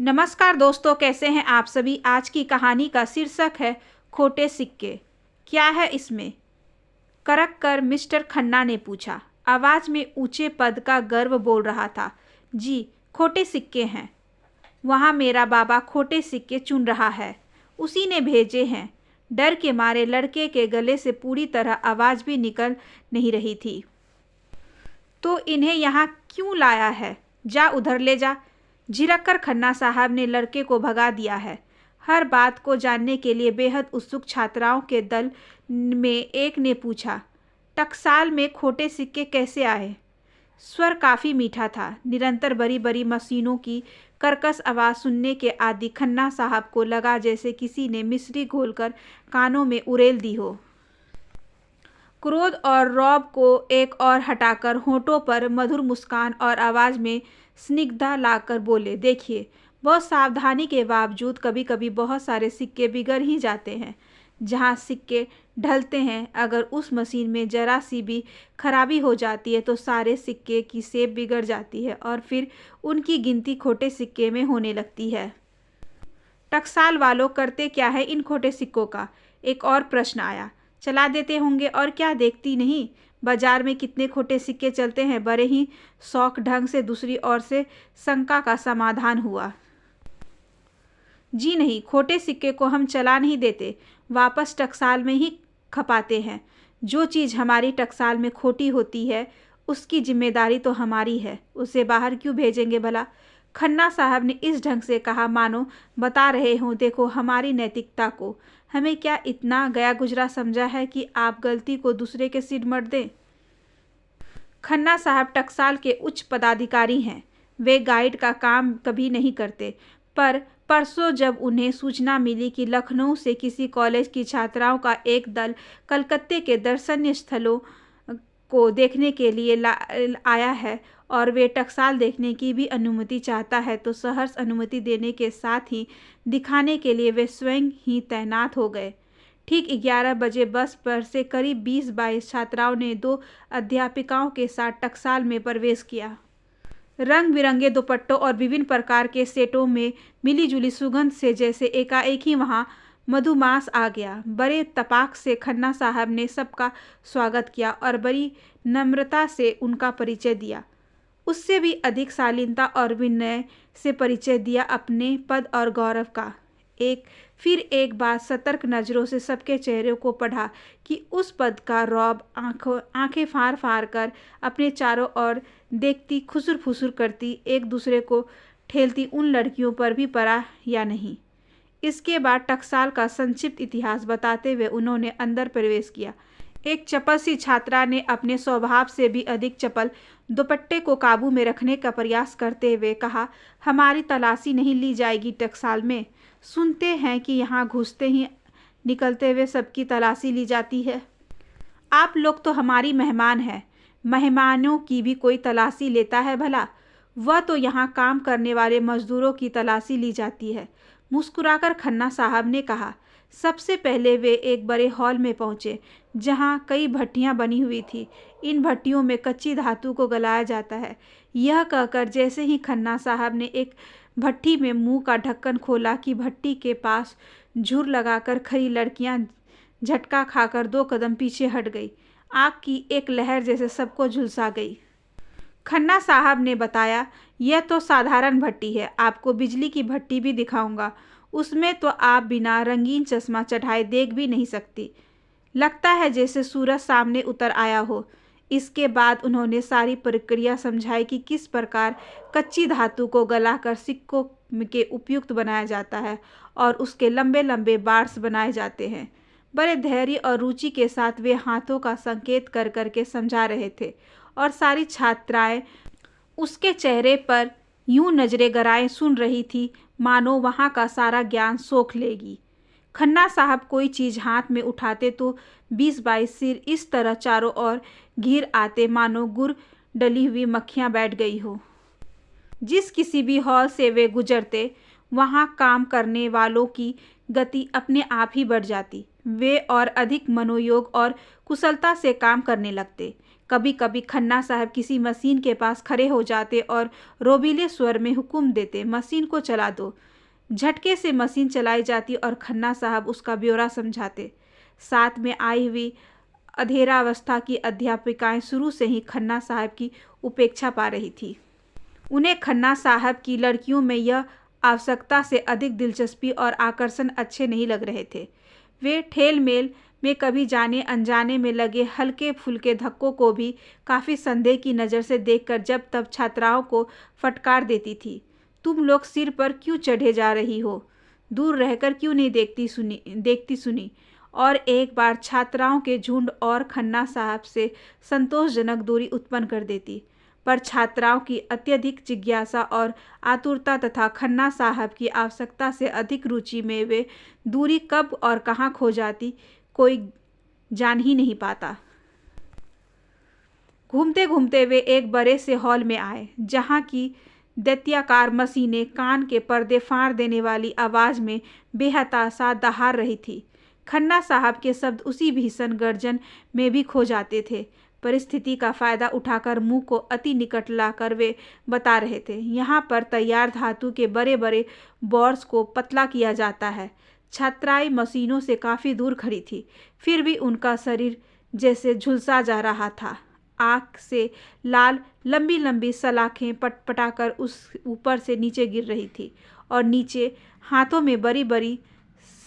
नमस्कार दोस्तों, कैसे हैं आप सभी। आज की कहानी का शीर्षक है खोटे सिक्के। क्या है इसमें? करक कर मिस्टर खन्ना ने पूछा। आवाज में ऊंचे पद का गर्व बोल रहा था। जी, खोटे सिक्के हैं। वहाँ मेरा बाबा खोटे सिक्के चुन रहा है। उसी ने भेजे हैं। डर के मारे लड़के के गले से पूरी तरह आवाज भी निकल नहीं रही थी। तो इन्हें यहाँ क्यों लाया है? जा उधर ले जा। झिरक कर खन्ना साहब ने लड़के को भगा दिया है। हर बात को जानने के लिए बेहद उत्सुक छात्राओं के दल में एक ने पूछा, टकसाल में खोटे सिक्के कैसे आए? स्वर काफ़ी मीठा था। निरंतर बड़ी बड़ी मशीनों की कर्कश आवाज़ सुनने के आदि खन्ना साहब को लगा जैसे किसी ने मिश्री घोलकर कानों में उड़ेल दी हो। क्रोध और रौब को एक और हटाकर होठों पर मधुर मुस्कान और आवाज़ में स्निग्धता लाकर बोले, देखिए, बहुत सावधानी के बावजूद कभी कभी बहुत सारे सिक्के बिगड़ ही जाते हैं। जहाँ सिक्के ढलते हैं, अगर उस मशीन में जरा सी भी खराबी हो जाती है तो सारे सिक्के की शेप बिगड़ जाती है और फिर उनकी गिनती खोटे सिक्के में होने लगती है। टकसाल वालों करते क्या है इन खोटे सिक्कों का? एक और प्रश्न आया। चला देते होंगे और क्या, देखती नहीं बाजार में कितने खोटे सिक्के चलते हैं। बड़े ही शौक ढंग से दूसरी ओर से शंका का समाधान हुआ। जी नहीं, खोटे सिक्के को हम चला नहीं देते, वापस टकसाल में ही खपाते हैं। जो चीज़ हमारी टकसाल में खोटी होती है उसकी जिम्मेदारी तो हमारी है। उसे बाहर क्यों भेजेंगे भला? खन्ना साहब ने इस ढंग से कहा मानो बता रहे हों, देखो हमारी नैतिकता को। हमें क्या इतना गया गुजरा समझा है कि आप गलती को दूसरे के सिर मढ़ दें? खन्ना साहब टकसाल के उच्च पदाधिकारी हैं। वे गाइड का काम कभी नहीं करते, पर परसों जब उन्हें सूचना मिली कि लखनऊ से किसी कॉलेज की छात्राओं का एक दल कलकत्ते के दर्शनीय स्थलों को देखने के लिए आया है और वे टकसाल देखने की भी अनुमति चाहता है, तो सहर्ष अनुमति देने के साथ ही दिखाने के लिए वे स्वयं ही तैनात हो गए। ठीक 11 बजे बस पर से करीब 20-22 छात्राओं ने 2 अध्यापिकाओं के साथ टकसाल में प्रवेश किया। रंग बिरंगे दुपट्टों और विभिन्न प्रकार के सेटों में मिलीजुली सुगंध से जैसे एकाएक ही वहाँ मधुमास आ गया। बड़े तपाक से खन्ना साहब ने सबका स्वागत किया और बड़ी नम्रता से उनका परिचय दिया। उससे भी अधिक शालीनता और विनय से परिचय दिया अपने पद और गौरव का। एक बार सतर्क नज़रों से सबके चेहरों को पढ़ा कि उस पद का रौब आंखें फाड़ फाड़ कर अपने चारों ओर देखती, खुसुर फुसुर करती, एक दूसरे को ठेलती उन लड़कियों पर भी पड़ा या नहीं। इसके बाद टकसाल का संक्षिप्त इतिहास बताते हुए उन्होंने अंदर प्रवेश किया। एक चपल सी छात्रा ने अपने स्वभाव से भी अधिक चपल दुपट्टे को काबू में रखने का प्रयास करते हुए कहा, हमारी तलाशी नहीं ली जाएगी टकसाल में। सुनते हैं कि यहाँ घुसते ही निकलते हुए सबकी तलाशी ली जाती है। आप लोग तो हमारी मेहमान हैं। मेहमानों की भी कोई तलाशी लेता है भला? वह तो यहाँ काम करने वाले मजदूरों की तलाशी ली जाती है। मुस्कुराकर खन्ना साहब ने कहा। सबसे पहले वे एक बड़े हॉल में पहुँचे जहाँ कई भट्टियाँ बनी हुई थी। इन भट्टियों में कच्ची धातु को गलाया जाता है। यह कहकर जैसे ही खन्ना साहब ने एक भट्टी में मुंह का ढक्कन खोला कि भट्टी के पास झुर लगाकर खड़ी लड़कियां झटका खाकर 2 कदम पीछे हट गई। आग की एक लहर जैसे सबको झुलसा गई। खन्ना साहब ने बताया, यह तो साधारण भट्टी है, आपको बिजली की भट्टी भी दिखाऊंगा। उसमें तो आप बिना रंगीन चश्मा चढ़ाए देख भी नहीं सकती। लगता है जैसे सूरज सामने उतर आया हो। इसके बाद उन्होंने सारी प्रक्रिया समझाई कि किस प्रकार कच्ची धातु को गलाकर सिक्कों के उपयुक्त बनाया जाता है और उसके लंबे लंबे बार्स बनाए जाते हैं। बड़े धैर्य और रुचि के साथ वे हाथों का संकेत कर करके समझा रहे थे और सारी छात्राएं उसके चेहरे पर यूं नजरें गड़ाए सुन रही थी मानो वहाँ का सारा ज्ञान सोख लेगी। खन्ना साहब कोई चीज़ हाथ में उठाते तो 20-22 सिर इस तरह चारों ओर घिर आते मानो गुड़ डली हुई मक्खियाँ बैठ गई हो। जिस किसी भी हॉल से वे गुजरते वहाँ काम करने वालों की गति अपने आप ही बढ़ जाती। वे और अधिक मनोयोग और कुशलता से काम करने लगते। कभी कभी खन्ना साहब किसी मशीन के पास खड़े हो जाते और रोबीले स्वर में हुक्म देते, मशीन को चला दो। झटके से मशीन चलाई जाती और खन्ना साहब उसका ब्यौरा समझाते। साथ में आई हुई अधेरावस्था की अध्यापिकाएं शुरू से ही खन्ना साहब की उपेक्षा पा रही थी। उन्हें खन्ना साहब की लड़कियों में यह आवश्यकता से अधिक दिलचस्पी और आकर्षण अच्छे नहीं लग रहे थे। वे ठेल मेल में कभी जाने अनजाने में लगे हल्के फुल्के धक्कों को भी काफ़ी संदेह की नज़र से देखकर जब तब छात्राओं को फटकार देती थी, तुम लोग सिर पर क्यों चढ़े जा रही हो, दूर रहकर क्यों नहीं देखती सुनी। और एक बार छात्राओं के झुंड और खन्ना साहब से संतोषजनक दूरी उत्पन्न कर देती। पर छात्राओं की अत्यधिक जिज्ञासा और आतुरता तथा खन्ना साहब की आवश्यकता से अधिक रुचि में वे दूरी कब और कहाँ खो जाती कोई जान ही नहीं पाता। घूमते घूमते वे एक बड़े से हॉल में आए, जहाँ की दैत्याकार मशीनें कान के पर्दे फाड़ देने वाली आवाज़ में बेहताशा दहाड़ रही थी। खन्ना साहब के शब्द उसी भीषण गर्जन में भी खो जाते थे। परिस्थिति का फ़ायदा उठाकर मुंह को अति निकट लाकर वे बता रहे थे, यहाँ पर तैयार धातु के बड़े बड़े बोर्स को पतला किया जाता है। छात्राएं मशीनों से काफ़ी दूर खड़ी थी, फिर भी उनका शरीर जैसे झुलसा जा रहा था। आँख से लाल लंबी लंबी सलाखें पटपटाकर उस ऊपर से नीचे गिर रही थी और नीचे हाथों में बड़ी बड़ी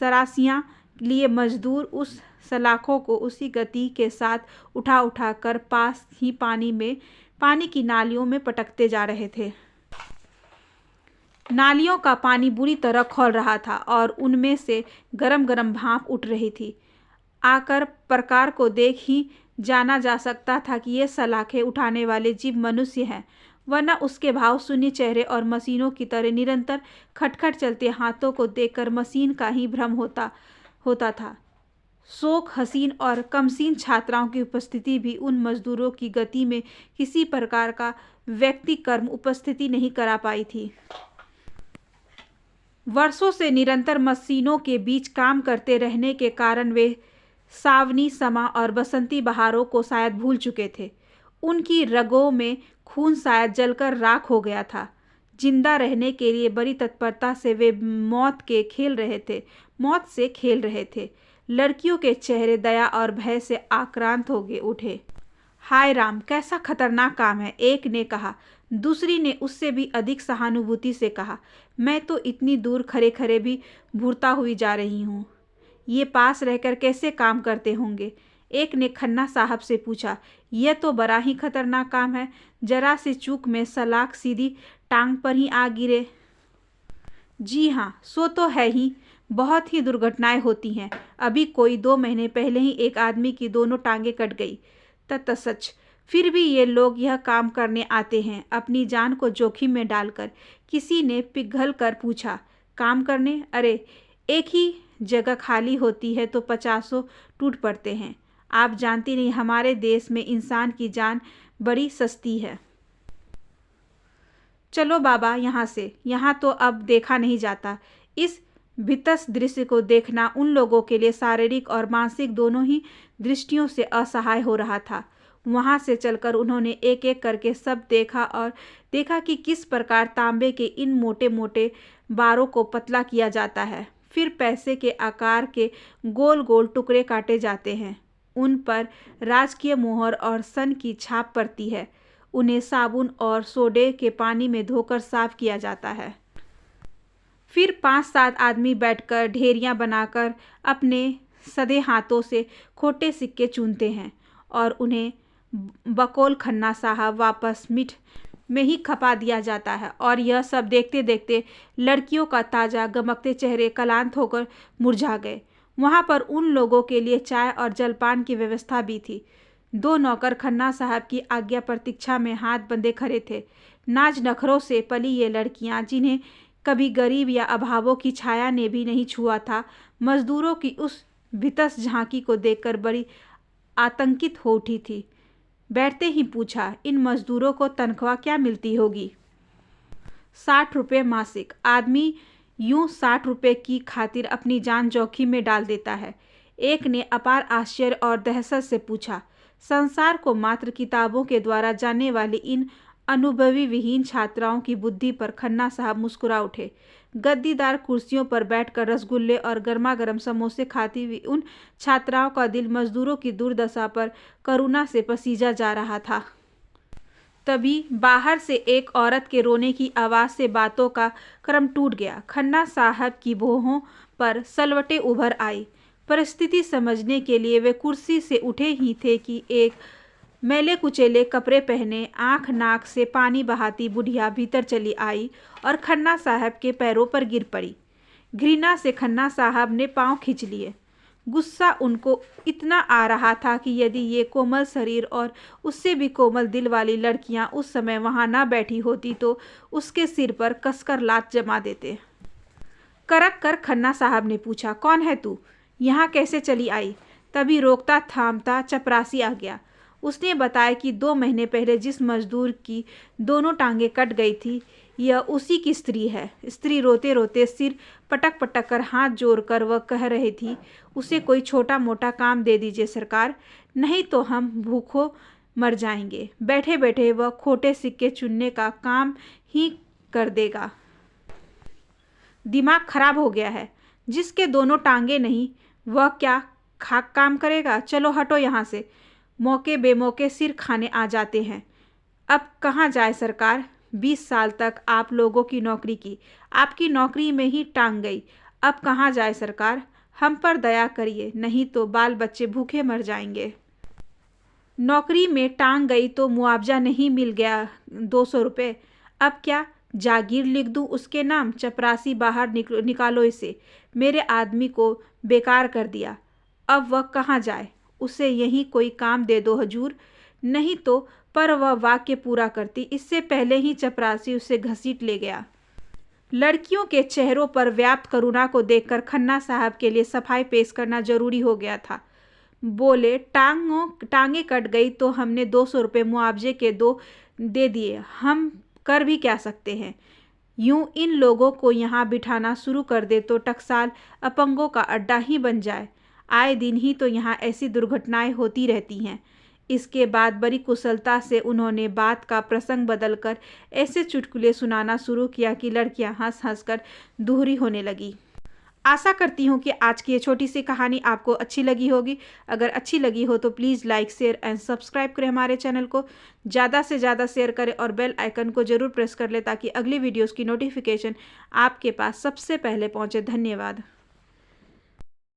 सरासियाँ लिए मजदूर उस सलाखों को उसी गति के साथ उठा कर पास ही पानी की नालियों में पटकते जा रहे थे। नालियों का पानी बुरी तरह खौल रहा था और उनमें से गरम गरम भाप उठ रही थी। आकर प्रकार को देख ही जाना जा सकता था कि ये सलाखें उठाने वाले जीव मनुष्य हैं, वरना उसके भाव शून्य चेहरे और मशीनों की तरह निरंतर खटखट चलते हाथों को देखकर मशीन का ही भ्रम होता था। शोक हसीन और कमसीन छात्राओं की उपस्थिति भी उन मजदूरों की गति में किसी प्रकार का व्यक्ति कर्म उपस्थिति नहीं करा पाई थी। वर्षों से निरंतर मशीनों के बीच काम करते रहने के कारण वे सावनी समा और बसंती बहारों को शायद भूल चुके थे। उनकी रगों में खून शायद जलकर राख हो गया था। जिंदा रहने के लिए बड़ी तत्परता से वे मौत से खेल रहे थे। लड़कियों के चेहरे दया और भय से आक्रांत हो गए उठे। हाय राम, कैसा खतरनाक काम है, एक ने कहा। दूसरी ने उससे भी अधिक सहानुभूति से कहा, मैं तो इतनी दूर खड़े खड़े भी भूरता हुई जा रही हूँ। ये पास रहकर कैसे काम करते होंगे? एक ने खन्ना साहब से पूछा। यह तो बड़ा ही खतरनाक काम है, जरा सी चूक में सलाख सीधी टांग पर ही आ गिरे। जी हाँ, सो तो है ही, बहुत ही दुर्घटनाएं होती हैं। अभी कोई 2 महीने पहले ही एक आदमी की दोनों टांगें कट गई। तत्सच, फिर भी ये लोग यह काम करने आते हैं, अपनी जान को जोखिम में डालकर। किसी ने पिघल कर पूछा, काम करने? अरे, एक ही जगह खाली होती है तो 50 टूट पड़ते हैं। आप जानती नहीं, हमारे देश में इंसान की जान बड़ी सस्ती है। चलो बाबा यहाँ से, यहाँ तो अब देखा नहीं जाता। इस भीतस दृश्य को देखना उन लोगों के लिए शारीरिक और मानसिक दोनों ही दृष्टियों से असहाय हो रहा था। वहाँ से चलकर उन्होंने एक एक करके सब देखा कि किस प्रकार तांबे के इन मोटे मोटे बारों को पतला किया जाता है, फिर पैसे के आकार के गोल गोल टुकड़े काटे जाते हैं। उन पर राजकीय मोहर और सन की छाप पड़ती है। उन्हें साबुन और सोडे के पानी में धोकर साफ किया जाता है। फिर 5-7 आदमी बैठकर ढेरियां बनाकर अपने सधे हाथों से खोटे सिक्के चुनते हैं और उन्हें बकौल खन्ना साहब वापस मिट में ही खपा दिया जाता है। और यह सब देखते देखते लड़कियों का ताज़ा गमकते चेहरे क्लांत होकर मुरझा गए। वहाँ पर उन लोगों के लिए चाय और जलपान की व्यवस्था भी थी। 2 नौकर खन्ना साहब की आज्ञा प्रतीक्षा में हाथ बंधे खड़े थे। नाज नखरों से पली ये लड़कियाँ, जिन्हें कभी गरीब या अभावों की छाया ने भी नहीं छुआ था, मजदूरों की उस भीतस झांकी को देखकर बड़ी आतंकित हो उठी थी। बैठते ही पूछा, इन मजदूरों को तनख्वाह क्या मिलती होगी? 60 रुपये मासिक। आदमी यूं 60 रुपये की खातिर अपनी जान जोखिम में डाल देता है। एक ने अपार आश्चर्य और दहशत से पूछा, संसार को मात्र किताबों के द्वारा जानने वाली इन अनुभवी विहीन छात्राओं की बुद्धि पर खन्ना साहब मुस्कुरा उठे। गद्दीदार कुर्सियों पर बैठकर रसगुल्ले और गर्मा गर्म समोसे खाती हुई उन छात्राओं का दिल मजदूरों की दुर्दशा पर करुणा से पसीजा जा रहा था। तभी बाहर से एक औरत के रोने की आवाज़ से बातों का क्रम टूट गया। खन्ना साहब की भौहों पर सलवटें उभर आई। परिस्थिति समझने के लिए वे कुर्सी से उठे ही थे कि एक मैले कुचेले कपड़े पहने, आंख नाक से पानी बहाती बुढ़िया भीतर चली आई और खन्ना साहब के पैरों पर गिर पड़ी। घृणा से खन्ना साहब ने पांव खींच लिए। गुस्सा उनको इतना आ रहा था कि यदि ये कोमल शरीर और उससे भी कोमल दिल वाली लड़कियां उस समय वहां ना बैठी होती तो उसके सिर पर कसकर लात जमा देते। करक कर खन्ना साहब ने पूछा, कौन है तू? यहाँ कैसे चली आई? तभी रोकता थामता चपरासी आ गया। उसने बताया कि 2 महीने पहले जिस मजदूर की दोनों टांगें कट गई थी, यह उसी की स्त्री है। स्त्री रोते रोते सिर पटक पटक कर हाथ जोड़कर वह कह रही थी, उसे कोई छोटा मोटा काम दे दीजिए सरकार, नहीं तो हम भूखों मर जाएंगे। बैठे बैठे वह खोटे सिक्के चुनने का काम ही कर देगा। दिमाग खराब हो गया है। जिसके दोनों टांगे नहीं वह क्या खाक काम करेगा? चलो हटो यहाँ से। मौके बेमौके सिर खाने आ जाते हैं। अब कहाँ जाए सरकार? 20 साल तक आप लोगों की नौकरी की, आपकी नौकरी में ही टांग गई। अब कहाँ जाए सरकार? हम पर दया करिए, नहीं तो बाल बच्चे भूखे मर जाएंगे। नौकरी में टांग गई तो मुआवजा नहीं मिल गया 200 रुपये। अब क्या जागीर लिख दूँ उसके नाम? चपरासी बाहर निकालो इसे। मेरे आदमी को बेकार कर दिया। अब वह कहाँ जाए? उसे यहीं कोई काम दे दो हजूर। नहीं तो पर वह वाक्य पूरा करती, इससे पहले ही चपरासी उसे घसीट ले गया। लड़कियों के चेहरों पर व्याप्त करुणा को देखकर खन्ना साहब के लिए सफाई पेश करना जरूरी हो गया था। बोले, टांगे कट गई तो हमने 200 रुपये मुआवजे के दे दिए, हम कर भी क्या सकते हैं। यूं इन लोगों को यहाँ बिठाना शुरू कर दे तो टकसाल अपंगों का अड्डा ही बन जाए। आए दिन ही तो यहाँ ऐसी दुर्घटनाएं होती रहती हैं। इसके बाद बड़ी कुशलता से उन्होंने बात का प्रसंग बदलकर ऐसे चुटकुले सुनाना शुरू किया कि लड़कियां हंस हंस कर दूहरी होने लगी। आशा करती हूँ कि आज की ये छोटी सी कहानी आपको अच्छी लगी होगी। अगर अच्छी लगी हो तो please like, share and subscribe करें हमारे चैनल को। ज़्यादा से ज़्यादा शेयर करें और बेल आइकन को ज़रूर प्रेस कर लें ताकि अगली वीडियोज़ की नोटिफिकेशन आपके पास सबसे पहले पहुँचे। धन्यवाद।